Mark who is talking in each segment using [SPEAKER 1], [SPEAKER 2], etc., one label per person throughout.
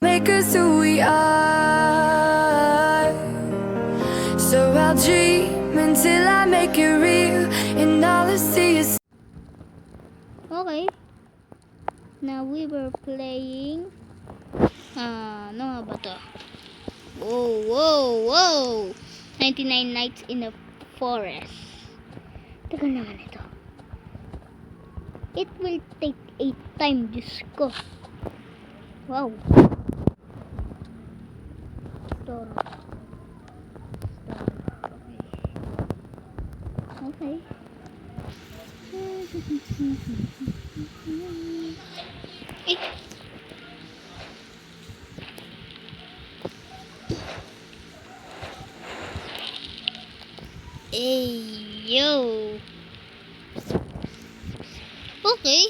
[SPEAKER 1] Make us who we are. So I'll dream until I make it real, and all I see is.
[SPEAKER 2] Okay. Now we were playing. Ano nga ba to? Whoa. 99 Nights in the Forest. Tagal naman ito. It will take 8 time. Diyos ko. Wow. Store. Okay. Eh. Yo. Okay.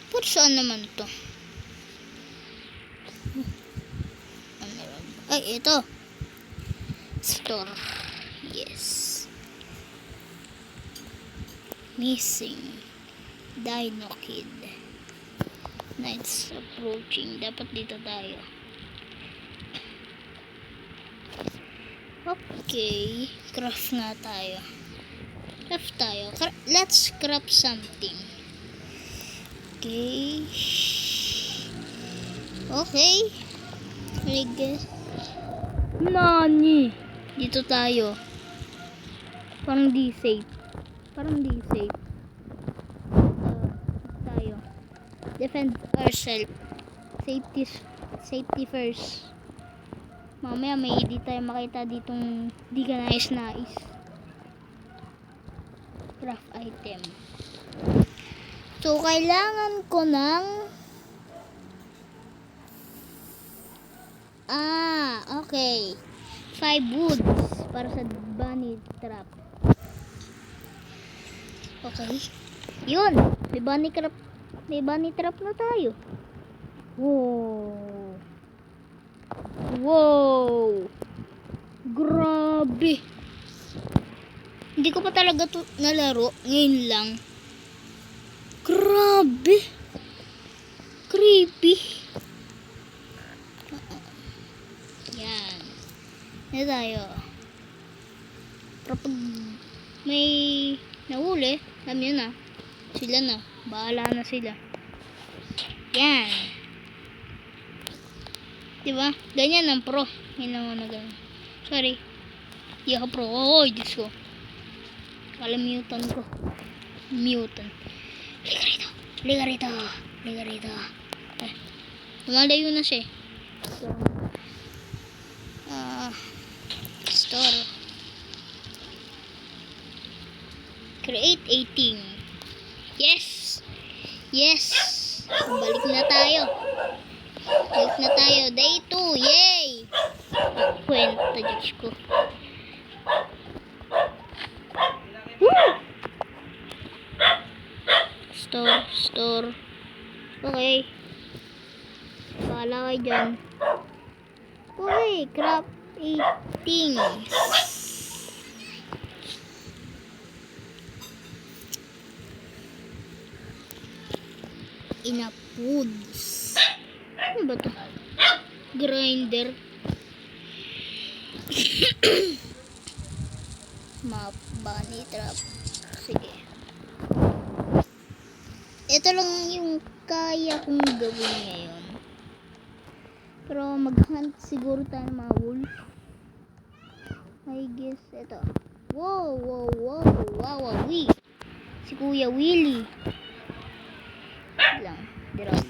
[SPEAKER 2] Pero saan naman ito? Ay, ito. Store. Yes. Missing. Dino Kid. Night's approaching. Dapat dito tayo. Okay. Craft nga tayo. Craft tayo. Let's craft something. Okay. Okay. I guess. Nani? Dito tayo. Parang di safe. Tayo. Defend ourselves. Safety first. Mamaya may di tayo makita ditong di ka nais. Craft item. So, kailangan ko ng okay. 5 woods para sa bunny trap. Okay. Yun. May bunny trap na tayo. Wow. Grabe. Hindi ko pa talaga to nalaro. Ngayon lang. Grabe. Creepy. Yan. Yan tayo. Pero pag may nahuli, alam yun na. Sila na. Bahala na sila. Yan. Diba? Ganyan ang pro. Yan lang na ganyan. Sorry. Hindi ako pro. Oy, Diyos ko. Kalimutan ko. Mutant. Liga rito. Lumalayo na siya. Store. Create 18. Yes. Balik na tayo. Day 2. Yay! Kwenta, Diyos ko. Woo! Store. Okay. Bahala kayo dyan. Okay, craft 18. Enough foods. Ano ba to? Grinder. Map, bunny trap. Sige. Ito lang yung kaya kong gawin ngayon. Pero mag-hunt siguro tayo ng mga wolf. I guess ito. Wow. Si Kuya Willie. Lang. Dirog.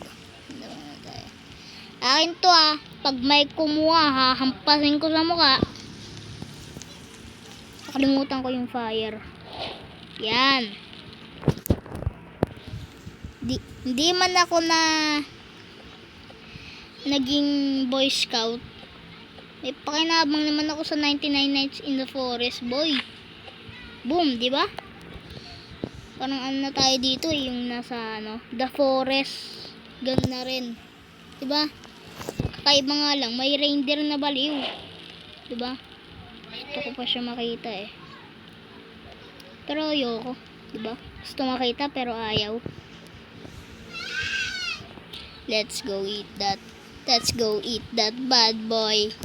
[SPEAKER 2] Akin to Pag may kumuha, hahampasin ko sa mukha. Nakalimutan ko yung fire. Yan. Hindi man ako naging Boy Scout. May pakinabang naman ako sa 99 Nights in the Forest, boy. Boom, di ba? Parang ano na tayo dito yung nasa The Forest. Ganun na rin. Di ba? Kakaiba nga lang, may reindeer na baliw. Di ba? Gusto ko pa siya makita Pero ayoko, di ba? Gusto makita pero ayaw. Let's go eat that. Let's go eat that bad boy.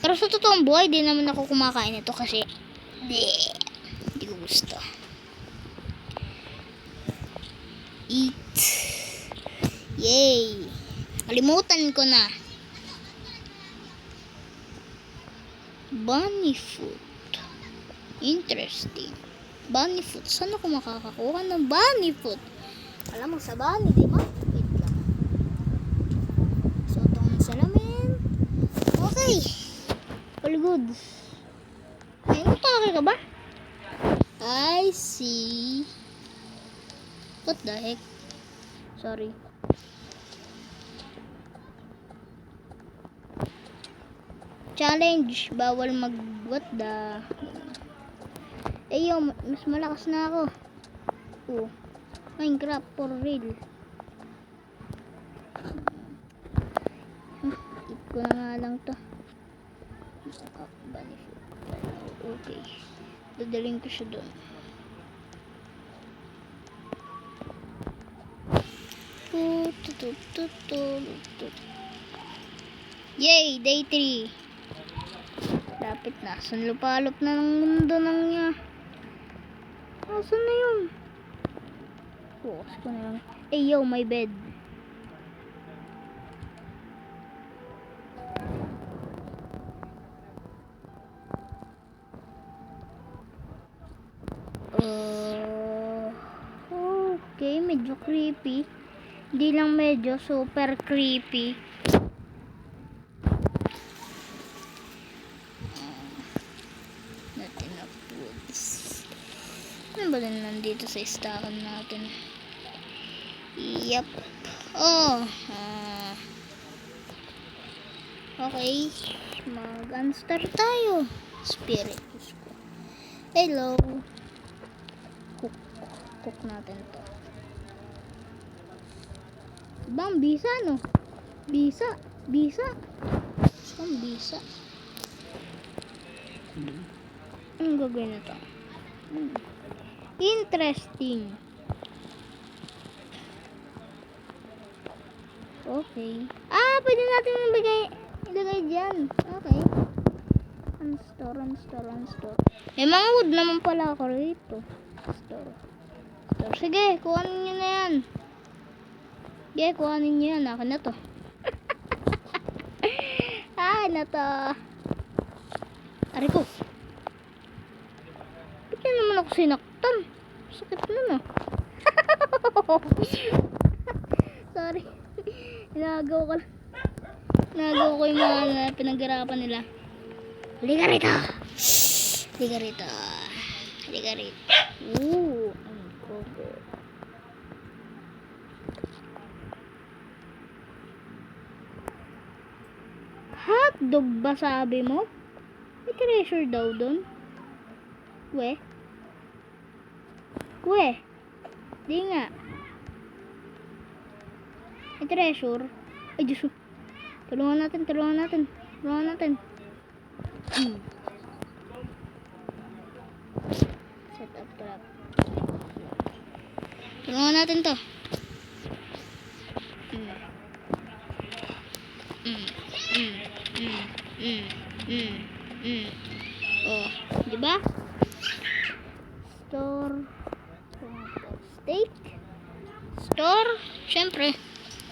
[SPEAKER 2] Pero sa totoong buhay, di naman ako kumakain ito kasi hindi ko gusto. Eat. Yay. Kalimutan ko na. Bunny food. Interesting. Bunny food. Saan ako makakakuha ng bunny food? Alam mo sa bunny, di ba? Wait lang. So, itong salamin. Okay. All good. Ay, natake ka ba? I see. What the heck? Sorry. Challenge. Bawal mag... What the... Eh yo, mas malakas na ako. Oh. Minecraft for real. Eat ko na nga lang to. Oh, bunny food. Okay. Dadaling ko siya doon. Yay! Day 3. Lapit na. Sunlupalop na ng mundo ng niya. Asan na yun? Focus ko na lang. Eh yo, my bed. Okay, medyo creepy. Hindi lang medyo, super creepy. Natin na foods. Ano ba din nandito sa istakan natin? Yup. Oh. Okay. Mag-unstar tayo. Spiritus ko. Hello. Cook natin to. Bang, bisa no? Bisa. Saan bisa? Anong gagawin na to? Interesting. Okay. Pwede natin ilagay dyan. Okay. Unstore. May mga wood naman pala ako rito. Store. Sige, kuhanin nyo na yan. Sige, kuhanin nyo yan. Akin na to. Na to. Ari ko. Ba't na naman ako sinaktan? Sakit na na. Sorry. Nagawa ko yung mga pinaghirapan nila. Halika rito. Ang kobo. Hotdog ba sabi mo? May treasure daw dun. We? Di nga. May treasure. Ay, Diyos. Tulungan natin. Set up trap. Tulungan natin to. Oh, di ba? Store. Syempre.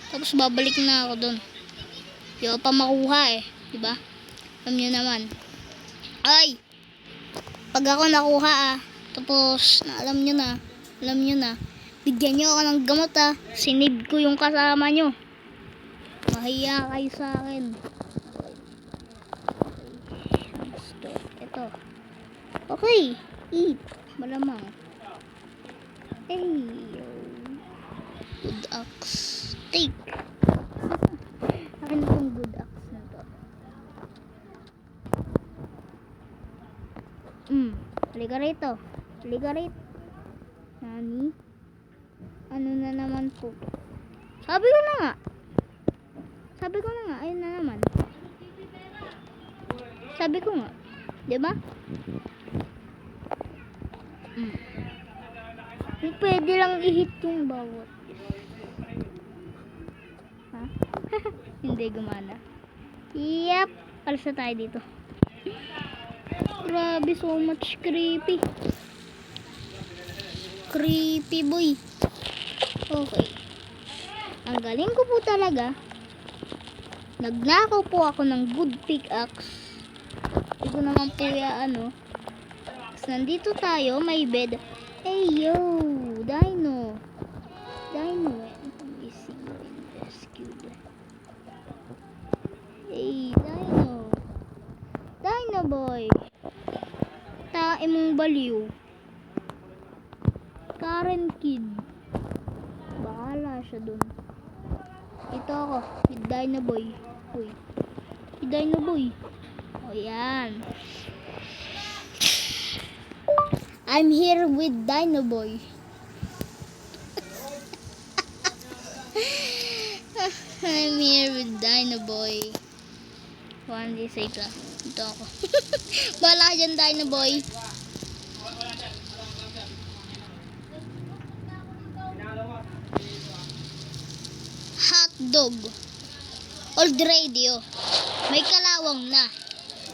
[SPEAKER 2] Tapos babalik na ako doon. Di ako pa makuha di ba? Alam nyo naman. Ay! Pag ako nakuha tapos alam nyo na, bigyan nyo ako ng gamot sinib ko yung kasama nyo. Mahiya kayo sa akin. Ito. Okay. Eat. Malamang. Good axe. Take. Akin itong good axe na to. Halika rito. Nani? Ano na naman po? Sabi ko na nga. Ayun na naman. Sabi ko nga. Diba? Pwede lang i-hit yung bawat. Ha? Hindi gumana. Yep. Alas na tayo dito. Grabe, so much creepy. Creepy boy. Okay. Ang galing ko po talaga. Nagnakaw po ako ng good pickaxe. Hindi ko naman po ano. Tapos nandito tayo, may bed. Hey yo, Dino. Dino, is rescued. Hey, Dino. Dino boy. Tae mong baliw. Karen kid. Bahala siya dun. Ito ako, with Dino boy. Uy. With Dino boy. O yan. I'm here with Dino boy. I'm here with Dino boy. One day safe lang. Ito ako. Bahala ka dyan, Dino boy. Hotdog. Old radio. May kalawang na.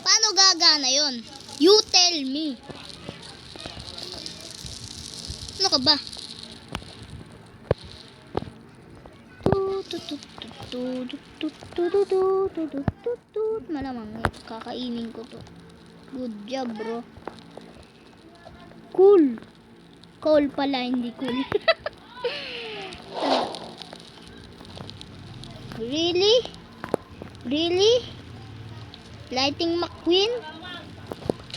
[SPEAKER 2] Paano gagana yon? You tell me. Ano ka ba? Malamang kakainin ko to. Good job, bro. Cool. Cool pala, hindi cool. Really? Really? Lighting McQueen?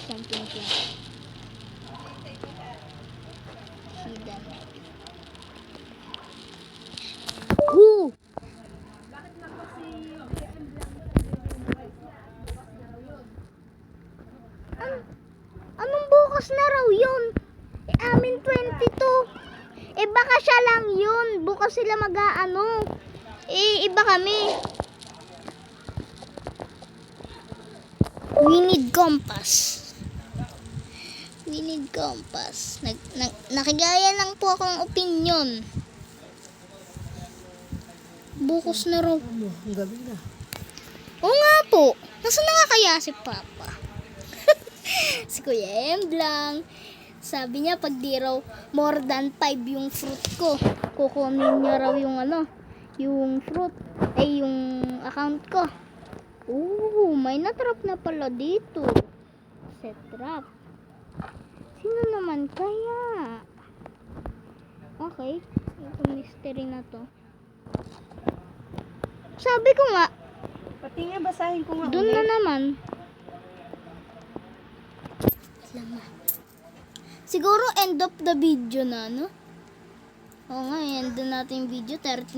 [SPEAKER 2] Something like see them. Who? Anong bukas na raw yun? Amin 22. Baka siya lang yun. Bukas sila mag-aano. Iba kami. We need compass. We need compass. Nakigaya lang po ako ng opinion. Bukas na raw.
[SPEAKER 3] Ang gabi na.
[SPEAKER 2] Oo nga po. Nasaan na nga kaya si Papa? Si Kuya Emblang. Sabi niya pag di raw more than 5 yung fruit ko, kukunin niya raw yung yung fruit, yung account ko. May natrap na pala dito. Set trap. Sino naman kaya? Okay. Itong mystery na to. Sabi ko nga,
[SPEAKER 3] Pati nga basahin ko nga.
[SPEAKER 2] dun na naman. Siguro end of the video na, no? Oo nga, end na natin yung video. 13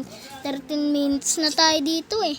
[SPEAKER 2] minutes na tayo dito eh.